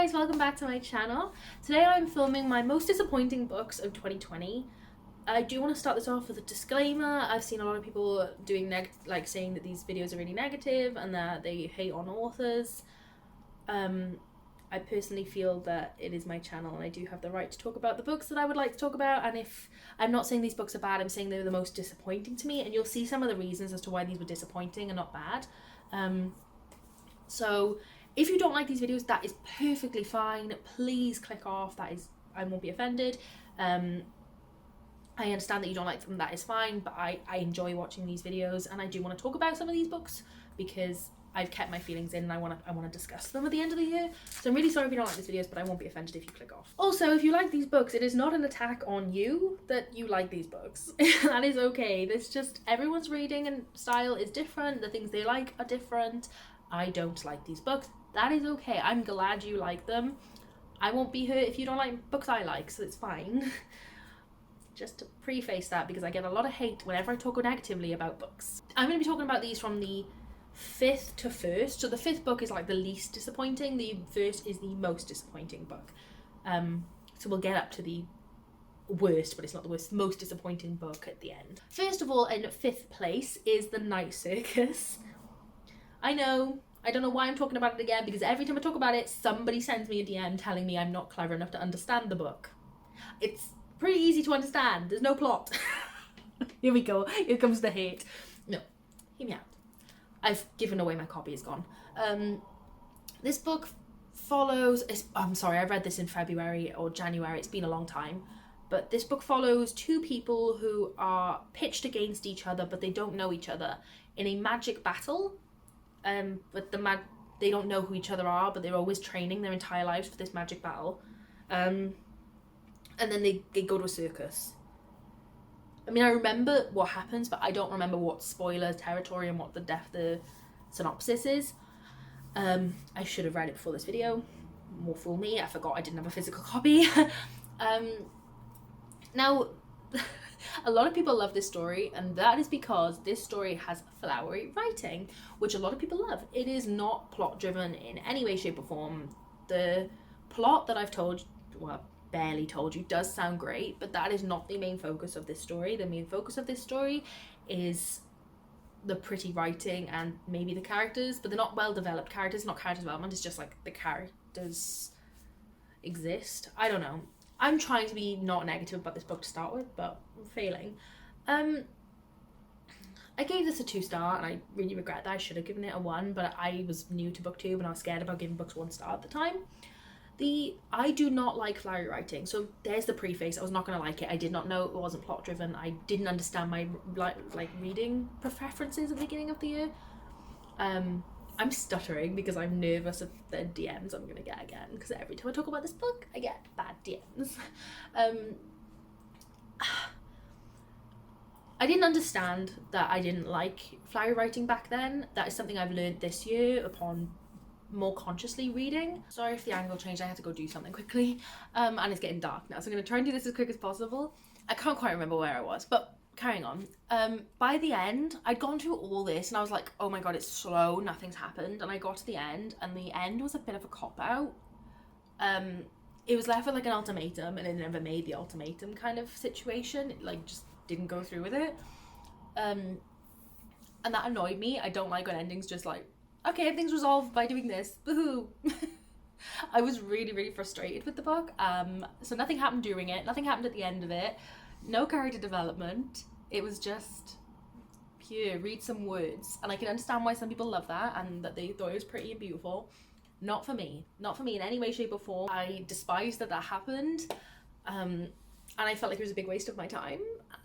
guys, welcome back to my channel. Today I'm filming my most disappointing books of 2020. I do want to start this off with a disclaimer. I've seen a lot of people doing saying that these videos are really negative and that they hate on authors. I personally feel that it is my channel and I do have the right to talk about the books that I would like to talk about, and if I'm not saying these books are bad, I'm saying they were the most disappointing to me, and you'll see some of the reasons as to why these were disappointing and not bad. So if you don't like these videos, that is perfectly fine. Please click off. I won't be offended. I understand that you don't like them, that is fine, but I enjoy watching these videos and I do want to talk about some of these books because I've kept my feelings in and I want to discuss them at the end of the year. So I'm really sorry if you don't like these videos, but I won't be offended if you click off. Also, if you like these books, it is not an attack on you that you like these books. That is okay. It's just everyone's reading and style is different. The things they like are different. I don't like these books. That is okay. I'm glad you like them. I won't be hurt if you don't like books I like, so it's fine. Just to preface that, because I get a lot of hate whenever I talk negatively about books. I'm going to be talking about these from the 5th to 1st. So the 5th book is like the least disappointing. The 1st is the most disappointing book. So we'll get up to the worst, but it's not the worst, most disappointing book at the end. First of all, in 5th place is The Night Circus. I know, I don't know why I'm talking about it again, because every time I talk about it, somebody sends me a DM telling me I'm not clever enough to understand the book. It's pretty easy to understand. There's no plot. Here we go. Here comes the hate. No, hear me out. I've given away my copy. It's gone. This book follows... I'm sorry, I read this in February or January. It's been a long time. But this book follows two people who are pitched against each other, but they don't know each other in a magic battle. But they don't know who each other are, but they're always training their entire lives for this magic battle. And then they go to a circus. I mean, I remember what happens, but I don't remember what spoiler territory and what the synopsis is. I should have read it before this video. More fool me, I forgot I didn't have a physical copy. Now, a lot of people love this story, and that is because this story has flowery writing, which a lot of people love. It is not plot driven in any way, shape or form. The plot that I've told, well, barely told you, does sound great, but that is not the main focus of this story. The main focus of this story is the pretty writing and maybe the characters, but they're not well developed characters, not character development. It's just like the characters exist. I don't know. I'm trying to be not negative about this book to start with, but I'm failing. I gave this a 2-star, and I really regret that. I should have given it a 1, but I was new to booktube and I was scared about giving books 1 star at the time. I do not like flowery writing, so there's the preface. I was not going to like it. I did not know it wasn't plot driven. I didn't understand my reading preferences at the beginning of the year. I'm stuttering because I'm nervous of the DMs I'm going to get again, because every time I talk about this book, I get bad DMs. I didn't understand that I didn't like flowery writing back then. That is something I've learned this year upon more consciously reading. Sorry if the angle changed, I had to go do something quickly. And it's getting dark now, so I'm going to try and do this as quick as possible. I can't quite remember where I was, but carrying on. By the end, I'd gone through all this and I was like, oh my god, it's slow, nothing's happened. And I got to the end, and the end was a bit of a cop-out. It was left with like an ultimatum, and it never made the ultimatum kind of situation. It like just didn't go through with it. And that annoyed me. I don't like when endings just like, okay, everything's resolved by doing this. Woohoo! I was really, really frustrated with the book. So nothing happened during it. Nothing happened at the end of it. No character development. It was just pure read some words. And I can understand why some people love that and that they thought it was pretty and beautiful. Not for me. Not for me in any way, shape or form. I despised that happened. And I felt like it was a big waste of my time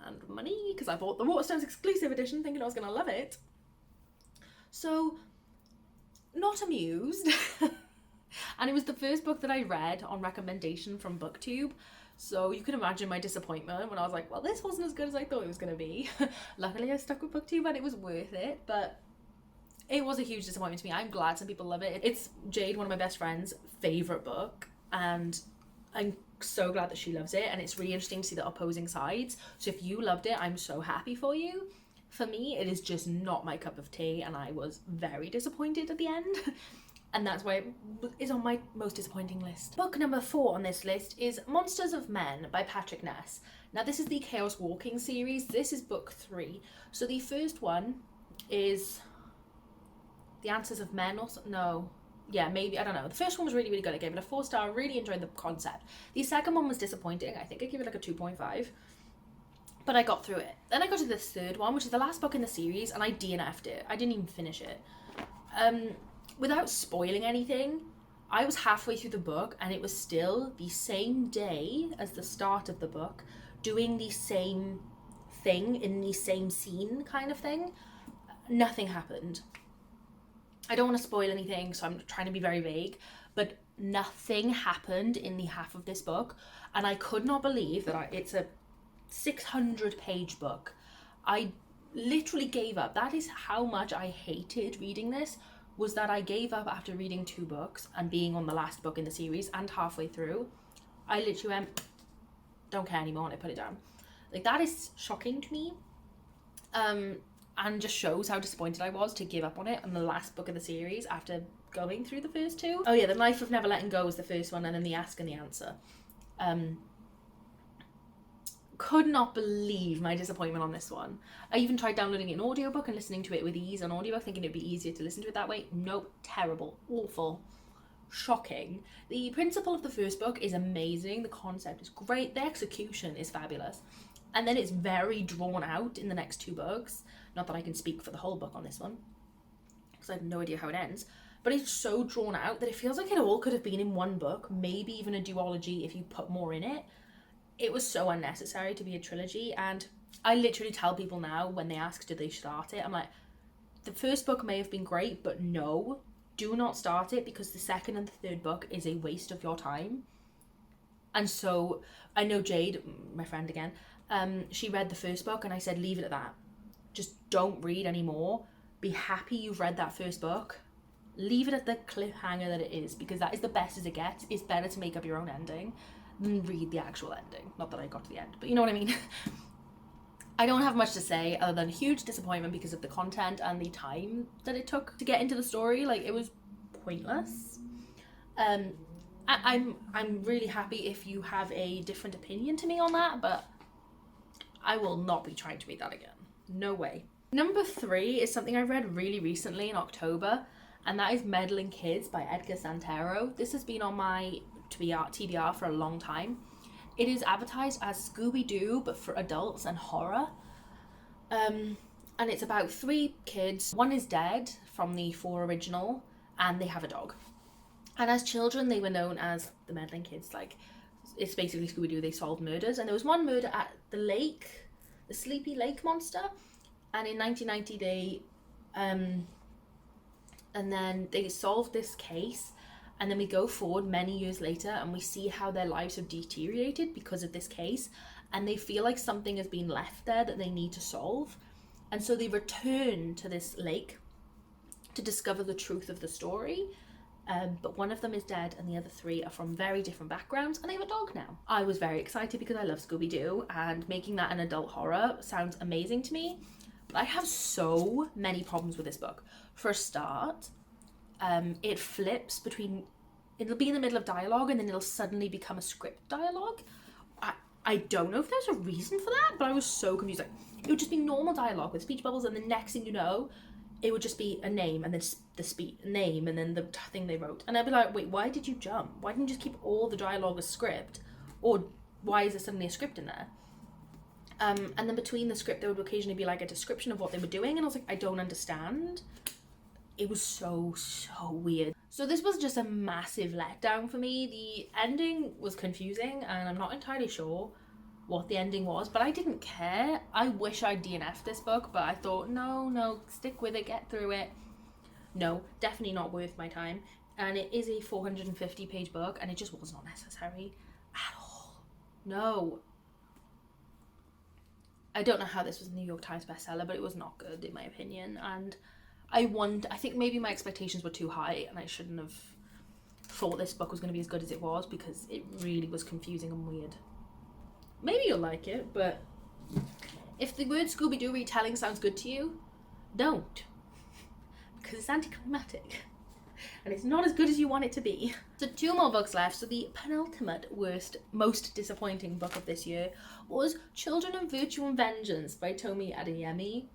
and money, because I bought the Waterstones exclusive edition thinking I was going to love it. So, not amused. And it was the first book that I read on recommendation from BookTube, so you can imagine my disappointment when I was like, well, this wasn't as good as I thought it was going to be. Luckily I stuck with BookTube and it was worth it, but it was a huge disappointment to me. I'm glad some people love it. It's Jade, one of my best friends' favourite book, and I'm so glad that she loves it, and it's really interesting to see the opposing sides. So if you loved it, I'm so happy for you. For me, it is just not my cup of tea, and I was very disappointed at the end. and that's why it is on my most disappointing list. Book number 4 on this list is Monsters of Men by Patrick Ness. Now this is the Chaos Walking series. This is book 3. So the first one is The Answers of Men or something. No. Yeah, maybe, I don't know. The first one was really, really good. I gave it a 4-star. Really enjoyed the concept. The second one was disappointing. I think I gave it like a 2.5. But I got through it. Then I got to the third one, which is the last book in the series, and I DNF'd it. I didn't even finish it. Without spoiling anything, I was halfway through the book, and it was still the same day as the start of the book, doing the same thing in the same scene kind of thing. Nothing happened. I don't want to spoil anything, so I'm trying to be very vague, but nothing happened in the half of this book, and I could not believe that it's a 600-page book. I literally gave up. That is how much I hated reading this, was that I gave up after reading 2 books and being on the last book in the series and halfway through. I literally went, don't care anymore, and I put it down. Like, that is shocking to me. And just shows how disappointed I was to give up on it on the last book of the series after going through the first 2. Oh yeah, The Life of Never Letting Go was the first one, and then The Ask and the Answer. Could not believe my disappointment on this one. I even tried downloading an audiobook and listening to it with ease on audiobook, thinking it'd be easier to listen to it that way. Nope, terrible, awful, shocking. The principle of the first book is amazing, the concept is great, the execution is fabulous, and then it's very drawn out in the next 2 books. Not that I can speak for the whole book on this one, because I have no idea how it ends, but it's so drawn out that it feels like it all could have been in one book, maybe even a duology if you put more in it. It was so unnecessary to be a trilogy, and I literally tell people now when they ask did they start it, I'm like, the first book may have been great, but no, do not start it, because the second and the third book is a waste of your time. And so I know Jade, my friend again, she read the first book, and I said leave it at that. Just don't read anymore. Be happy you've read that first book. Leave it at the cliffhanger that it is, because that is the best as it gets. It's better to make up your own ending than read the actual ending. Not that I got to the end, but you know what I mean. I don't have much to say other than huge disappointment because of the content and the time that it took to get into the story. Like, it was pointless. I'm really happy if you have a different opinion to me on that, but I will not be trying to read that again. No way. Number 3 is something I read really recently in October, and that is Meddling Kids by Edgar Santero. This has been on my TBR for a long time. It is advertised as Scooby-Doo, but for adults and horror. And it's about 3 kids. One is dead from the 4 original, and they have a dog. And as children, they were known as the Meddling Kids. Like, it's basically Scooby-Doo, they solved murders. And there was one murder at the lake, the Sleepy Lake Monster. And in 1990, they, and then they solved this case. And then we go forward many years later and we see how their lives have deteriorated because of this case. And they feel like something has been left there that they need to solve. And so they return to this lake to discover the truth of the story. But one of them is dead and the other 3 are from very different backgrounds, and they have a dog now. I was very excited because I love Scooby-Doo, and making that an adult horror sounds amazing to me. But I have so many problems with this book. For a start, it flips between, it'll be in the middle of dialogue and then it'll suddenly become a script dialogue. I don't know if there's a reason for that, but I was so confused. Like, it would just be normal dialogue with speech bubbles, and the next thing you know, it would just be a name and then the name and then the thing they wrote. And I'd be like, wait, why did you jump? Why didn't you just keep all the dialogue as script? Or why is there suddenly a script in there? And then between the script, there would occasionally be like a description of what they were doing. And I was like, I don't understand. It was so weird. So this was just a massive letdown for me. The ending was confusing and I'm not entirely sure what the ending was, but I didn't care. I wish I'd DNF'd this book, but I thought, no, stick with it, get through it. No, definitely not worth my time. And it is a 450-page book, and it just was not necessary at all. No. I don't know how this was a New York Times bestseller, but it was not good in my opinion. And I think maybe my expectations were too high, and I shouldn't have thought this book was going to be as good as it was, because it really was confusing and weird. Maybe you'll like it, but if the word Scooby-Doo retelling sounds good to you, don't. Because it's anticlimactic. and it's not as good as you want it to be. So 2 more books left. So the penultimate most disappointing book of this year was Children of Virtue and Vengeance by Tomi Adeyemi.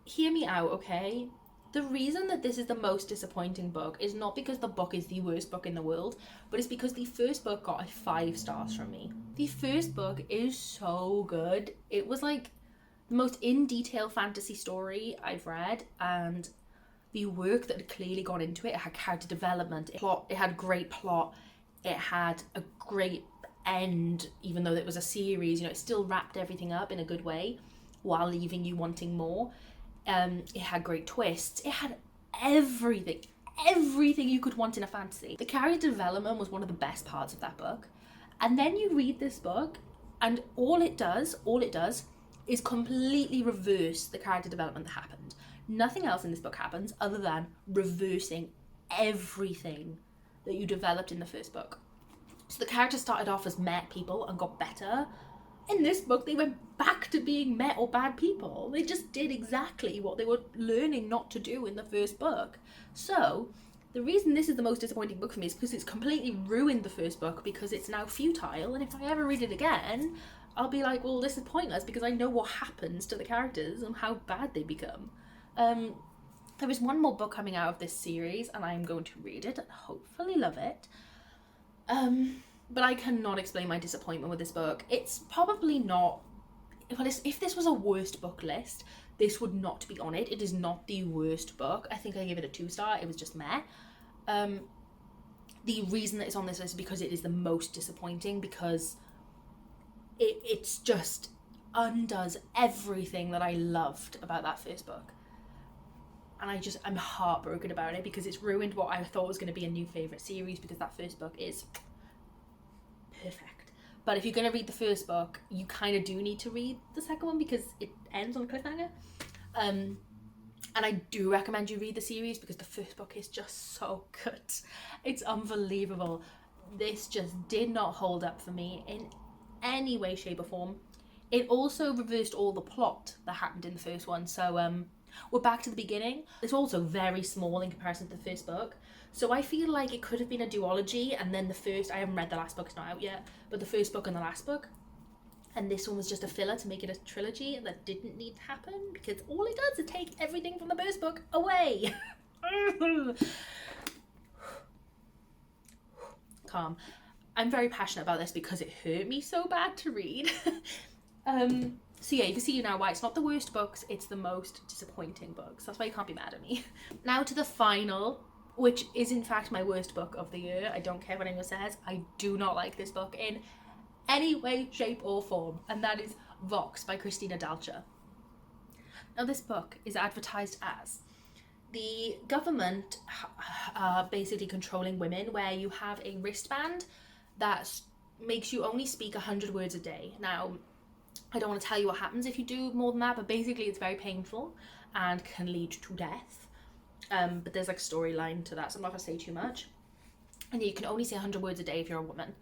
Hear me out, okay? The reason that this is the most disappointing book is not because the book is the worst book in the world, but it's because the first book got 5 stars from me. The first book is so good. It was like the most in-detail fantasy story I've read, and the work that had clearly gone into it had character development, it had great plot, it had a great end, even though it was a series, it still wrapped everything up in a good way while leaving you wanting more. It had great twists. It had everything you could want in a fantasy. The character development was one of the best parts of that book. And then you read this book, and all it does is completely reverse the character development that happened. Nothing else in this book happens other than reversing everything that you developed in the first book. So the characters started off as met people and got better. In this book, they went back to being met or bad people. They just did exactly what they were learning not to do in the first book. So, the reason this is the most disappointing book for me is because it's completely ruined the first book because it's now futile, and if I ever read it again, I'll be like, well, this is pointless because I know what happens to the characters and how bad they become. There is one more book coming out of this series, and I'm going to read it and hopefully love it. But I cannot explain my disappointment with this book. It's probably not... Well, if this was a worst book list, this would not be on it. It is not the worst book. I think I gave it a 2-star. It was just meh. The reason that it's on this list is because it is the most disappointing, because it's just undoes everything that I loved about that first book. And I'm heartbroken about it because it's ruined what I thought was going to be a new favourite series, because that first book is... perfect. But if you're going to read the first book, you kind of do need to read the second one because it ends on a cliffhanger. And I do recommend you read the series because the first book is just so good. It's unbelievable. This just did not hold up for me in any way, shape or form. It also reversed all the plot that happened in the first one. So we're back to the beginning. It's also very small in comparison to the first book. So I feel like it could have been a duology, and then I haven't read the last book, it's not out yet, but the first book and the last book. And this one was just a filler to make it a trilogy, and that didn't need to happen, because all it does is take everything from the first book away. Calm. I'm very passionate about this because it hurt me so bad to read. So yeah, you can see now why it's not the worst books, it's the most disappointing books. That's why you can't be mad at me. Now to the final, which is in fact my worst book of the year. I don't care what anyone says. I do not like this book in any way, shape or form. And that is Vox by Christina Dalcher. Now this book is advertised as the government basically controlling women, where you have a wristband that makes you only speak 100 words a day. Now, I don't want to tell you what happens if you do more than that, but basically it's very painful and can lead to death. But there's like a storyline to that, so I'm not going to say too much. And you can only say 100 words a day if you're a woman.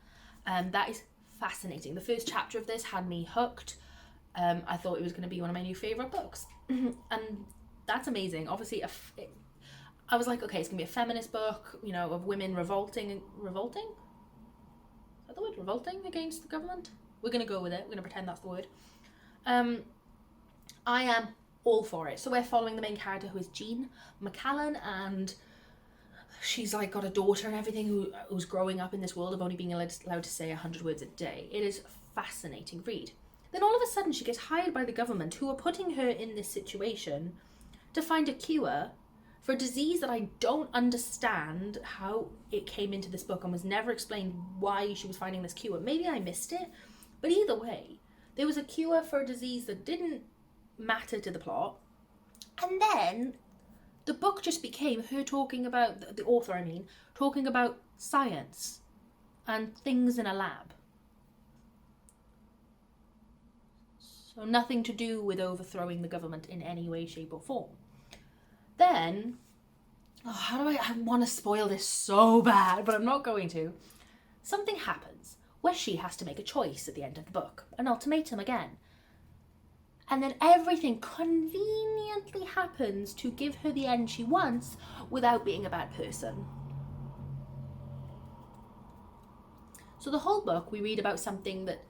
That is fascinating. The first chapter of this had me hooked. I thought it was going to be one of my new favourite books. And that's amazing. Obviously, I was like, okay, it's going to be a feminist book, of women revolting? Is that the word? Revolting against the government? We're going to go with it. We're going to pretend that's the word. I am all for it. So we're following the main character, who is Jean McCallan, and she's like got a daughter and everything who's growing up in this world of only being allowed to say 100 words a day. It is a fascinating read. Then all of a sudden she gets hired by the government, who are putting her in this situation to find a cure for a disease that I don't understand how it came into this book and was never explained why she was finding this cure. Maybe I missed it, but either way, there was a cure for a disease that didn't matter to the plot. And then the book just became her talking about, the author talking about science and things in a lab. So nothing to do with overthrowing the government in any way, shape or form. Then, I want to spoil this so bad, but I'm not going to. Something happens where she has to make a choice at the end of the book. An ultimatum again. and then everything conveniently happens to give her the end she wants without being a bad person. So the whole book, we read about something that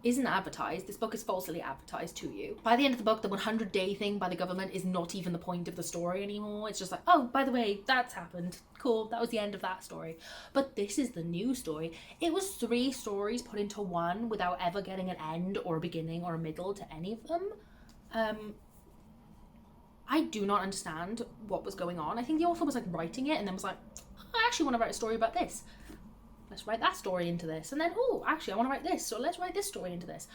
isn't advertised. This book is falsely advertised to you. By the end of the book, the 100-day thing by the government is not even the point of the story anymore. It's just like, oh, by the way, that's happened. Cool, that was the end of that story. But this is the new story. It was 3 stories put into one without ever getting an end or a beginning or a middle to any of them. I do not understand what was going on. I think the author was like writing it and then was like, I actually want to write a story about this. Let's write that story into this. And then, oh, actually, I want to write this, so let's write this story into this.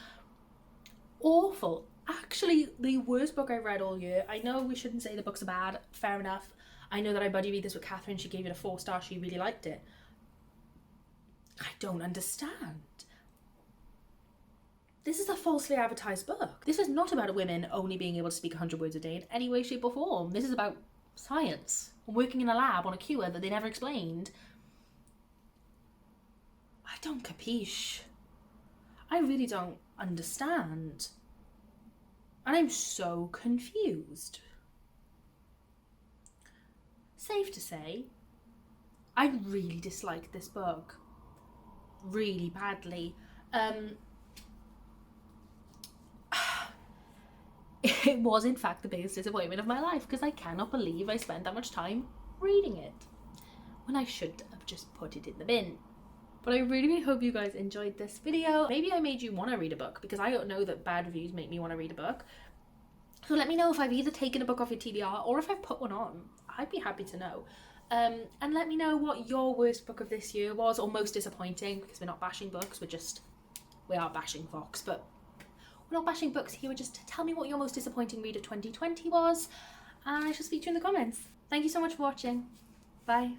Awful. Actually, the worst book I've read all year. I know we shouldn't say the books are bad. Fair enough. I know that I buddy read this with Catherine. She gave it a 4-star. She really liked it. I don't understand. This is a falsely advertised book. This is not about women only being able to speak 100 words a day in any way, shape, or form. This is about science. Working in a lab on a cure that they never explained. I don't capiche. I really don't understand. And I'm so confused. Safe to say, I really disliked this book. Really badly. It was in fact the biggest disappointment of my life because I cannot believe I spent that much time reading it when I should have just put it in the bin. But I really hope you guys enjoyed this video. Maybe I made you want to read a book because I don't know that bad reviews make me want to read a book. So let me know if I've either taken a book off your TBR or if I've put one on. I'd be happy to know. And let me know what your worst book of this year was or most disappointing, because we're not bashing books, we are bashing Fox, but we're not bashing books here. We're just tell me what your most disappointing read of 2020 was, and I shall speak to you in the comments. Thank you so much for watching. Bye.